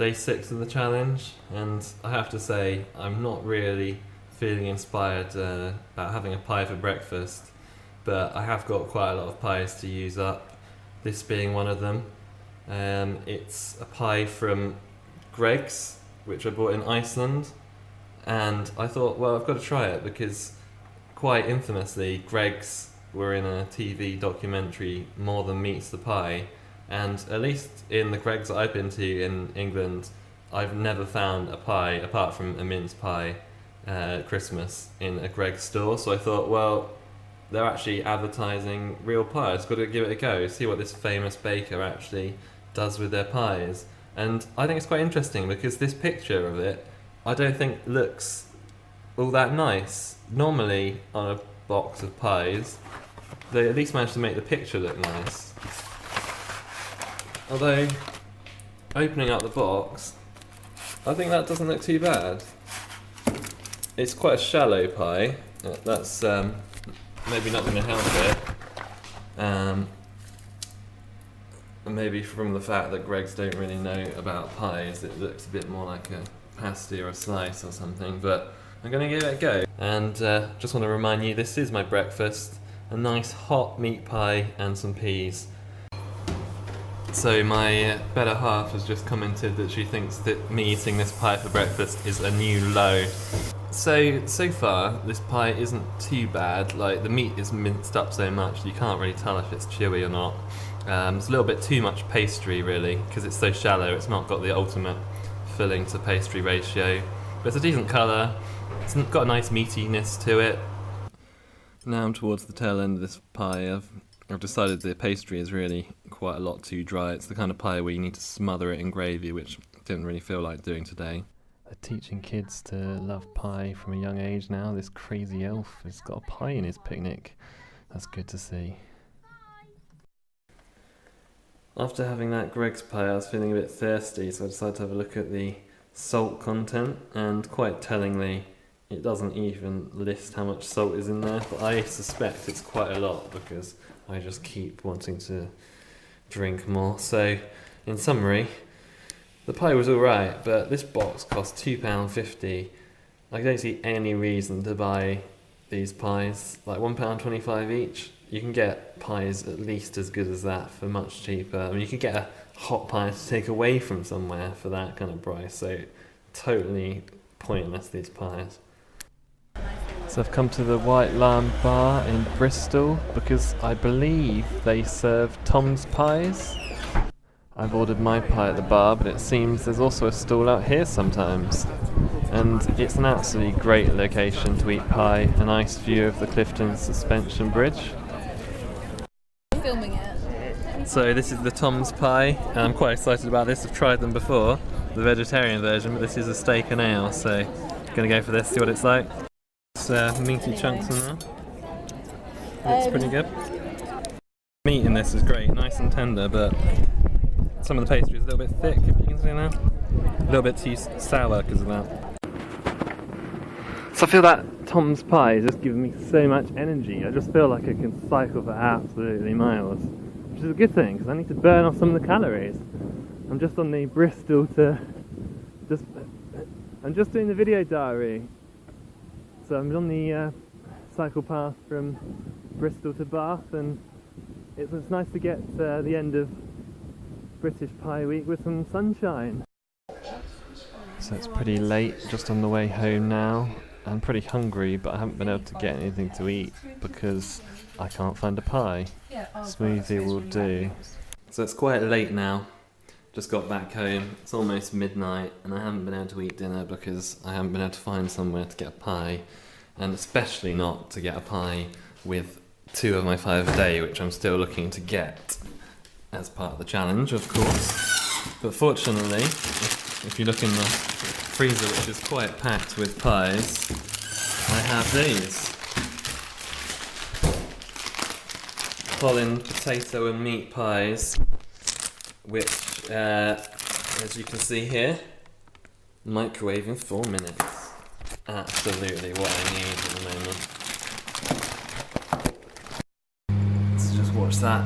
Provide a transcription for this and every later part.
day 6 of the challenge, and I have to say I'm not really feeling inspired about having a pie for breakfast, but I have got quite a lot of pies to use up, this being one of them. It's a pie from Greg's, which I bought in Iceland, and I thought, well, I've got to try it because quite infamously Greg's were in a TV documentary, More Than Meets the Pie, and at least in the Greg's that I've been to in England, I've never found a pie, apart from a mince pie at Christmas, in a Greg's store. So I thought, well, they're actually advertising real pies, got to give it a go, see what this famous baker actually does with their pies. And I think it's quite interesting because this picture of it, I don't think looks all that nice. Normally on a box of pies, they at least manage to make the picture look nice. Although, opening up the box, I think that doesn't look too bad. It's quite a shallow pie, that's maybe not going to help it. Maybe from the fact that Greg's don't really know about pies, it looks a bit more like a pasty or a slice or something, but I'm going to give it a go. And just want to remind you, this is my breakfast, a nice hot meat pie and some peas. So my better half has just commented that she thinks that me eating this pie for breakfast is a new low. So far this pie isn't too bad. Like, the meat is minced up so much you can't really tell if it's chewy or not. It's a little bit too much pastry really, because it's so shallow, it's not got the ultimate filling to pastry ratio. But it's a decent colour, it's got a nice meatiness to it. Now I'm towards the tail end of this pie. I've decided the pastry is really quite a lot too dry. It's the kind of pie where you need to smother it in gravy, which I didn't really feel like doing today. They're teaching kids to love pie from a young age now. This crazy elf has got a pie in his picnic. That's good to see. After having that Greg's pie, I was feeling a bit thirsty, so I decided to have a look at the salt content, and quite tellingly, it doesn't even list how much salt is in there, but I suspect it's quite a lot because I just keep wanting to drink more. So, in summary, the pie was alright, but this box cost £2.50. I don't see any reason to buy these pies, like £1.25 each. You can get pies at least as good as that for much cheaper. I mean, you could get a hot pie to take away from somewhere for that kind of price, so totally pointless, these pies. So I've come to the White Lamb Bar in Bristol because I believe they serve Tom's pies. I've ordered my pie at the bar, but it seems there's also a stall out here sometimes. And it's an absolutely great location to eat pie, a nice view of the Clifton Suspension Bridge. Filming it. So this is the Tom's pie, and I'm quite excited about this. I've tried them before, the vegetarian version, but this is a steak and ale, so I'm going to go for this, see what it's like. Meaty chunks in there. Looks pretty good. Meat in this is great, nice and tender, but some of the pastry is a little bit thick, if you can see now. A little bit too sour because of that. So I feel that Tom's pie is just giving me so much energy. I just feel like I can cycle for absolutely miles, which is a good thing because I need to burn off some of the calories. I'm just on the Bristol to I'm just doing the video diary. So I'm on the cycle path from Bristol to Bath, and it's nice to get the end of British Pie Week with some sunshine. So it's pretty late, just on the way home now. I'm pretty hungry, but I haven't been able to get anything to eat because I can't find a pie. Smoothie will do. So it's quite late now. Just got back home. It's almost midnight and I haven't been able to eat dinner because I haven't been able to find somewhere to get a pie, and especially not to get a pie with 2 of my 5 a day, which I'm still looking to get as part of the challenge, of course. But fortunately, if you look in the freezer, which is quite packed with pies, I have these. Holland potato and meat pies, which, as you can see here, microwave in 4 minutes. Absolutely what I need at the moment. So just watch that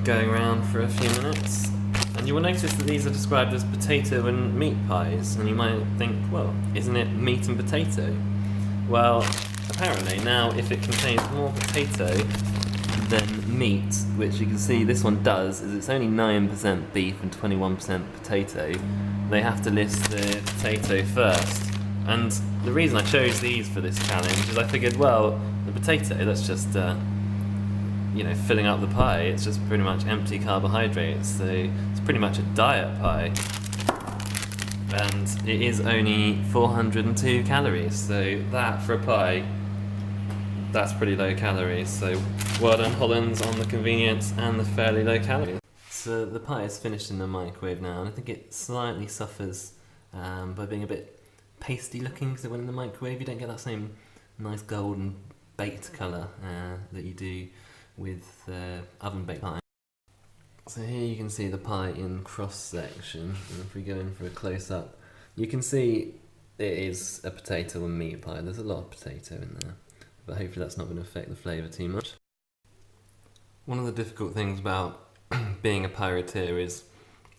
going around for a few minutes, and And you will notice that these are described as potato and meat pies, and you might think, well, isn't it meat and potato? Well, apparently now if it contains more potato than meat, which you can see this one does, is it's only 9% beef and 21% potato, they have to list the potato first. And the reason I chose these for this challenge is I figured, well, the potato, that's just filling up the pie. It's just pretty much empty carbohydrates, so it's pretty much a diet pie. And it is only 402 calories, so that for a pie, that's pretty low calories. So well done Hollands on the convenience and the fairly low calories. So the pie is finished in the microwave now, and I think it slightly suffers by being a bit pasty looking, because when in the microwave you don't get that same nice golden baked colour that you do with oven baked pie. So here you can see the pie in cross section, and if we go in for a close up, you can see it is a potato and meat pie. There's a lot of potato in there, but hopefully that's not going to affect the flavour too much. One of the difficult things about being a Pierateer is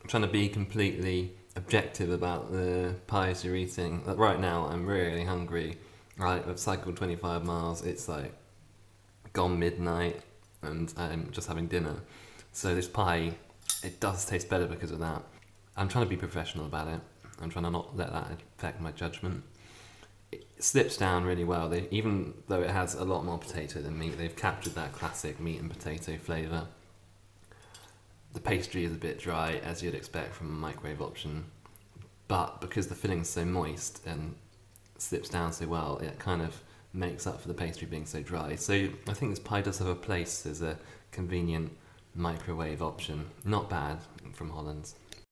trying to be completely objective about the pies you're eating. Like right now I'm really hungry. I've cycled 25 miles, it's like gone midnight and I'm just having dinner. So this pie, it does taste better because of that. I'm trying to be professional about it. I'm trying to not let that affect my judgment. It slips down really well. Even though it has a lot more potato than meat, they've captured that classic meat and potato flavour. The pastry is a bit dry, as you'd expect from a microwave option, but because the filling's so moist and slips down so well, it kind of makes up for the pastry being so dry. So I think this pie does have a place as a convenient microwave option. Not bad from Hollands.